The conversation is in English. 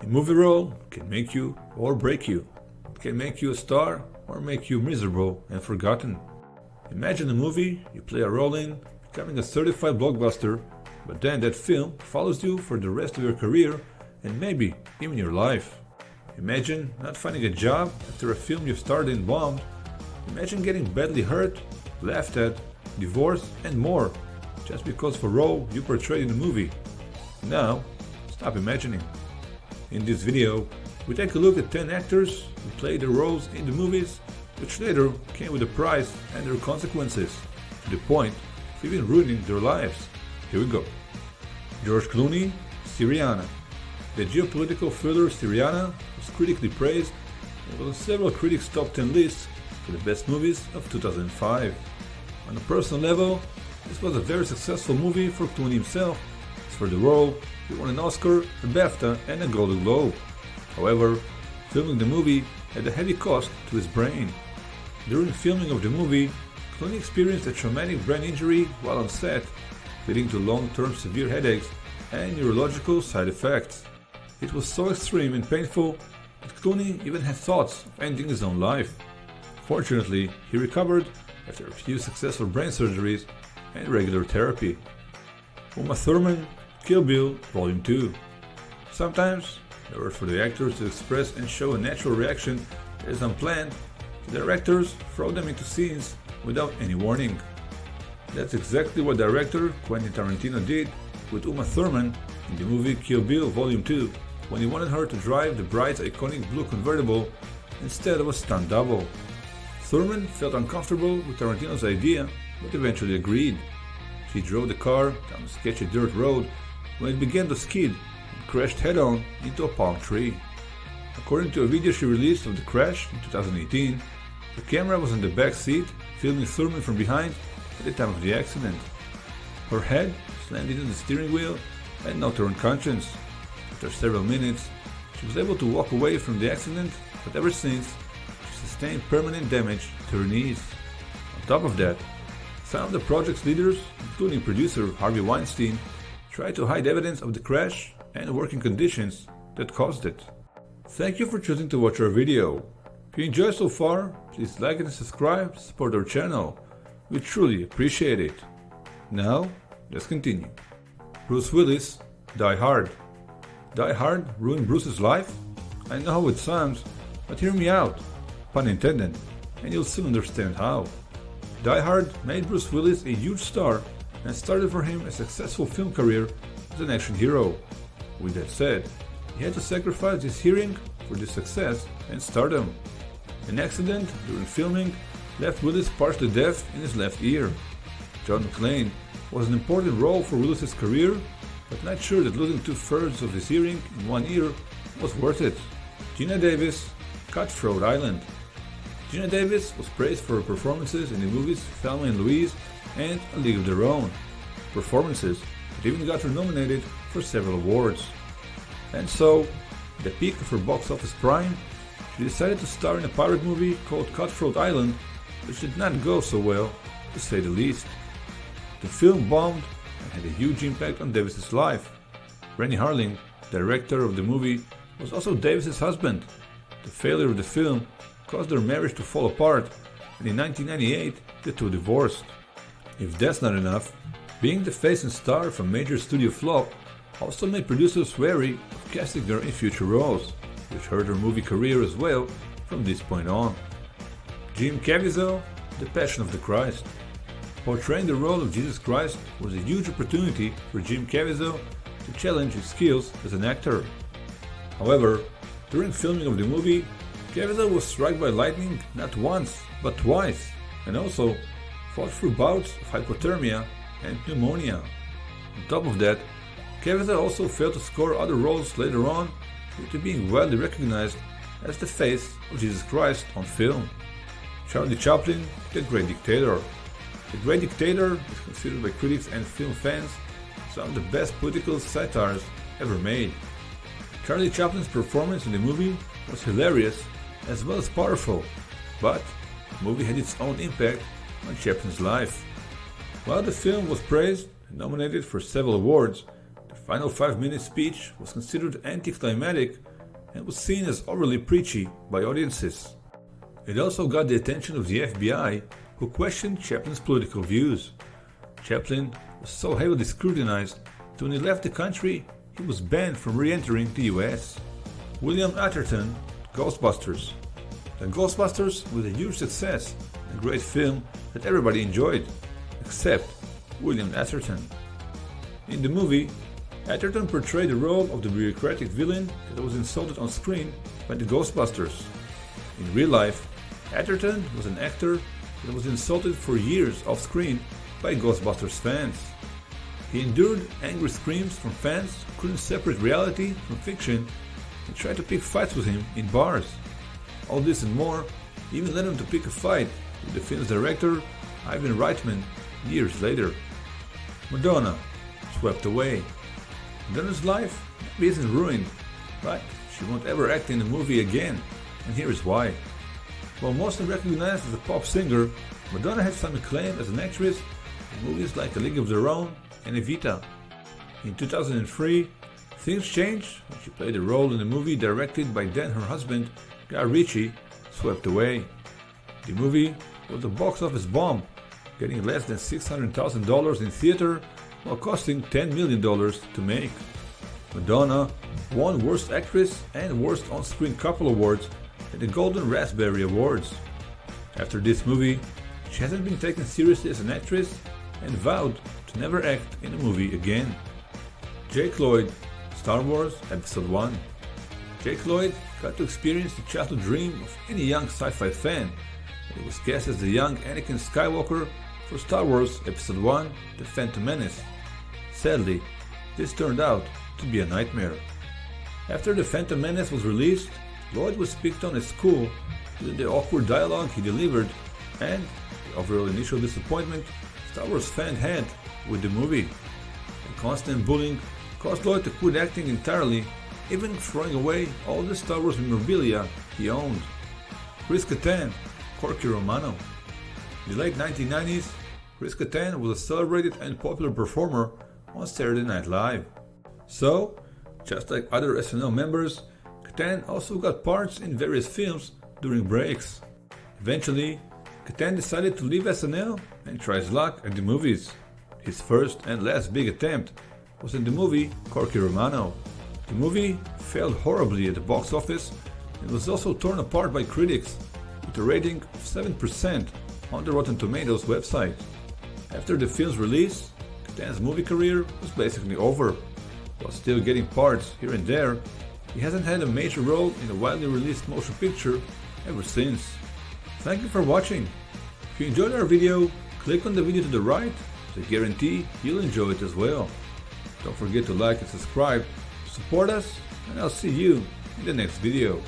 A movie role can make you or break you. It can make you a star or make you miserable and forgotten. Imagine a movie you play a role in, becoming a certified blockbuster, but then that film follows you for the rest of your career and maybe even your life. Imagine not finding a job after a film you starred in bombed. Imagine getting badly hurt, laughed at, divorced, and more, just because of a role you portrayed in a movie. Now, stop imagining. In this video, we take a look at 10 actors who played their roles in the movies, which later came with a price and their consequences, to the point of even ruining their lives. Here we go. George Clooney, Syriana. The geopolitical thriller Syriana was critically praised and was on several critics' top 10 lists for the best movies of 2005. On a personal level, this was a very successful movie for Clooney himself, as for the role, he won an Oscar, a BAFTA and a Golden Globe. However, filming the movie had a heavy cost to his brain. During filming of the movie, Clooney experienced a traumatic brain injury while on set, leading to long-term severe headaches and neurological side effects. It was so extreme and painful that Clooney even had thoughts of ending his own life. Fortunately, he recovered after a few successful brain surgeries and regular therapy. Uma Thurman, Kill Bill Volume 2. Sometimes, in order for the actors to express and show a natural reaction that is unplanned, the directors throw them into scenes without any warning. That's exactly what director Quentin Tarantino did with Uma Thurman in the movie Kill Bill Volume 2, when he wanted her to drive the bride's iconic blue convertible instead of a stunt double. Thurman felt uncomfortable with Tarantino's idea, but eventually agreed. She drove the car down a sketchy dirt road when it began to skid and crashed head-on into a palm tree. According to a video she released of the crash in 2018, the camera was in the back seat, filming Thurman from behind at the time of the accident. Her head slammed into the steering wheel and knocked her unconscious. After several minutes, she was able to walk away from the accident, but ever since, she sustained permanent damage to her knees. On top of that, some of the project's leaders, including producer Harvey Weinstein, tried to hide evidence of the crash and working conditions that caused it. Thank you for choosing to watch our video. If you enjoyed so far, please like and subscribe to support our channel. We truly appreciate it. Now, let's continue. Bruce Willis, Die Hard. Die Hard ruined Bruce's life? I know how it sounds, but hear me out, pun intended, and you'll soon understand how. Die Hard made Bruce Willis a huge star and started for him a successful film career as an action hero. With that said, he had to sacrifice his hearing for this success and stardom. An accident during filming left Willis partially deaf in his left ear. John McClane was an important role for Willis's career, but not sure that losing 2/3 of his hearing in one ear was worth it. Gina Davis, Cutthroat Island. Gina Davis was praised for her performances in the movies Thelma and Louise and A League of Their Own, performances that even got her nominated for several awards. And so, at the peak of her box office prime, she decided to star in a pirate movie called Cutthroat Island, which did not go so well, to say the least. The film bombed and had a huge impact on Davis's life. Rennie Harling, director of the movie, was also Davis's husband. The failure of the film caused their marriage to fall apart, and in 1998 the two divorced. If that's not enough, being the face and star of a major studio flop also made producers wary of casting her in future roles, which hurt her movie career as well from this point on. Jim Caviezel, The Passion of the Christ. Portraying the role of Jesus Christ was a huge opportunity for Jim Caviezel to challenge his skills as an actor. However, during filming of the movie, Caviezel was struck by lightning not once, but twice, and also fought through bouts of hypothermia and pneumonia. On top of that, Caviezel also failed to score other roles later on due to being widely recognized as the face of Jesus Christ on film. Charlie Chaplin, The Great Dictator. The Great Dictator is considered by critics and film fans some of the best political satires ever made. Charlie Chaplin's performance in the movie was hilarious as well as powerful, but the movie had its own impact on Chaplin's life. While the film was praised and nominated for several awards, the final 5-minute speech was considered anticlimactic and was seen as overly preachy by audiences. It also got the attention of the FBI, who questioned Chaplin's political views. Chaplin was so heavily scrutinized that when he left the country, he was banned from re-entering the US. William Atherton, Ghostbusters. The Ghostbusters was a huge success, a great film that everybody enjoyed, except William Atherton. In the movie, Atherton portrayed the role of the bureaucratic villain that was insulted on screen by the Ghostbusters. In real life, Atherton was an actor that was insulted for years off screen by Ghostbusters fans. He endured angry screams from fans who couldn't separate reality from fiction and tried to pick fights with him in bars. All this and more even led him to pick a fight with the film's director, Ivan Reitman, years later. Madonna, swept away. Madonna's life maybe isn't ruined, but she won't ever act in a movie again, and here is why. While mostly recognized as a pop singer, Madonna had some acclaim as an actress in movies like A League of Their Own and Evita. In 2003, things changed when she played a role in a movie directed by then her husband, Guy Ritchie, Swept Away. The movie was a box office bomb, getting less than $600,000 in theater while costing $10 million to make. Madonna won Worst Actress and Worst On-Screen Couple awards at the Golden Raspberry Awards. After this movie, she hasn't been taken seriously as an actress and vowed to never act in a movie again. Jake Lloyd, Star Wars Episode 1. Jake Lloyd got to experience the childhood dream of any young sci-fi fan, and he was cast as the young Anakin Skywalker for Star Wars Episode 1 The Phantom Menace. Sadly, this turned out to be a nightmare. After The Phantom Menace was released, Lloyd was picked on at school due to the awkward dialogue he delivered and the overall initial disappointment Star Wars fans had with the movie. The constant bullying caused Lloyd to quit acting entirely, even throwing away all the Star Wars memorabilia he owned. Chris Katen, Corky Romano. In the late 1990s, Chris Katen was a celebrated and popular performer on Saturday Night Live. So, just like other SNL members, Katen also got parts in various films during breaks. Eventually, Katen decided to leave SNL and try his luck at the movies. His first and last big attempt was in the movie Corky Romano. The movie failed horribly at the box office and was also torn apart by critics with a rating of 7% on the Rotten Tomatoes website. After the film's release, Katen's movie career was basically over. While still getting parts here and there, he hasn't had a major role in a widely released motion picture ever since. Thank you for watching. If you enjoyed our video, click on the video to the right, so I guarantee you'll enjoy it as well. Don't forget to like and subscribe to support us, and I'll see you in the next video.